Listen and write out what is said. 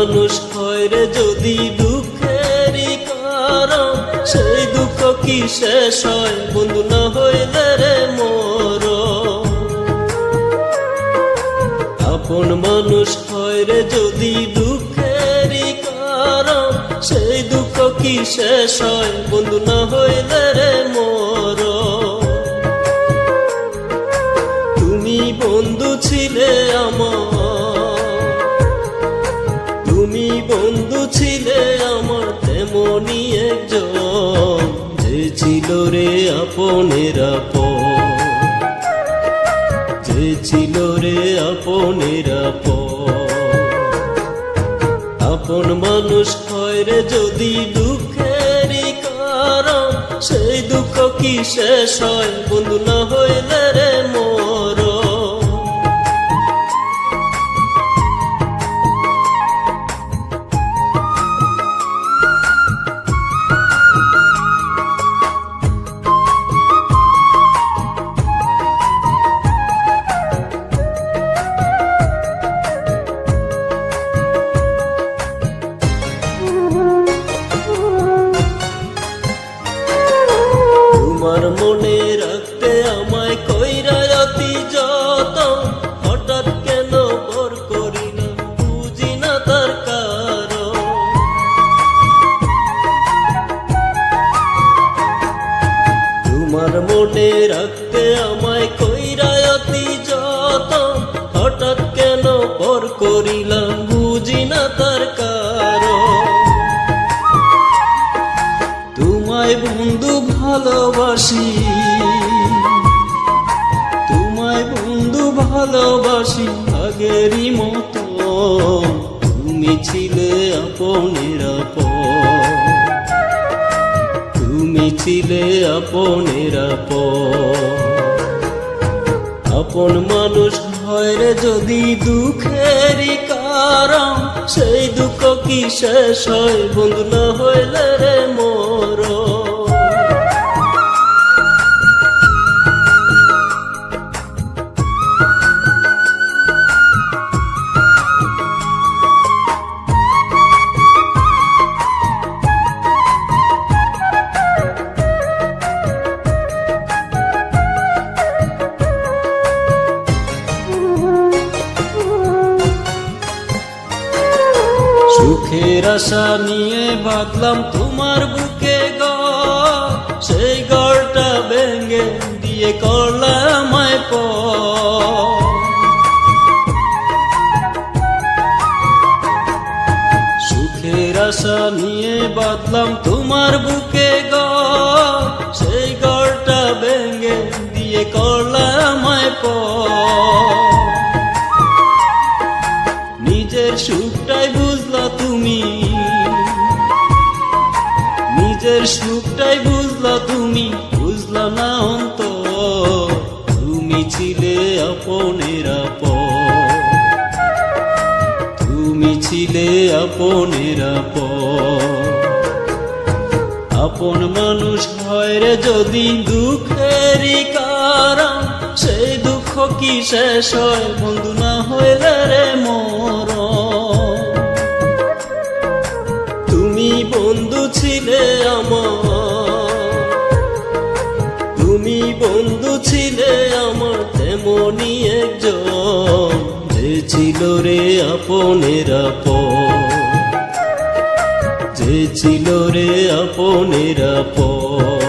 মানুষ হয় রে যদি দুঃখেরই কারণ, সেই দুঃখ কি শেষ হয় বন্ধু না হইলে রে মর। আপন মানুষ হয় রে যদি দুঃখেরই কারণ, সেই দুঃখ কি শেষ হয় বন্ধু না হইলে রে মর। তুমি বন্ধু ছিলে আমার, তুমি বন্ধু ছিলে আমার তেমনি একজন, যে ছিল রে আপনের আপন, যে ছিল রে আপনের আপন। আপন মানুষ হয় রে যদি দুঃখেরই কারণ, সেই দুঃখ কি শেষ হয় বন্ধু না হইলে রে মর। তোমার মনে রাখতে আমায় কইরা অতি যতন, হঠাৎ কেন পর করি না বুঝি না তার কারণ। তোমার মনে রাখতে আমায় কইরা অতি যতন, হঠাৎ কেন পর করিলাম বুঝি না তার কারণ। তোমায় বন্ধু ভালোবাসি, তোমায় বন্ধু ভালোবাসি আগেরই মতো, তুমি ছিলে আপনের আপন, তুমি ছিলে আপনের আপন। আপন মানুষ হয় রে যদি দুঃখেরই কারণ, সেই দুঃখ কি শেষ হয় বন্ধু না হইলে রে মর। সুখের আশা নিয়ে বাঁধলাম তোমার বুকে ঘর, সেই ঘরটা ভেঙে দিয়ে করলাম আমায় পর। সুখের আশা নিয়ে বাঁধলাম তোমার বুকে ঘর, সেই ঘরটা ভেঙে দিয়ে করলাম আমায় পর। নিজের সুখটাই বুঝলা তুমি, নিজের সুখটাই বুঝলা তুমি, বুঝলা না অন্তর। তুমি ছিলে আপনের আপন, তুমি ছিলে আপনের আপন। আপন মানুষ হয় রে যদি দুঃখেরই কারণ, সেই দুঃখ কি শেষ হয় বন্ধু না হইলে রে মর। তুমি বন্ধু ছিলে আমার, তুমি বন্ধু ছিলে আমার তেমনি একজন, যে ছিল রে আপনের আপন, যে ছিল রে আপনের আপন।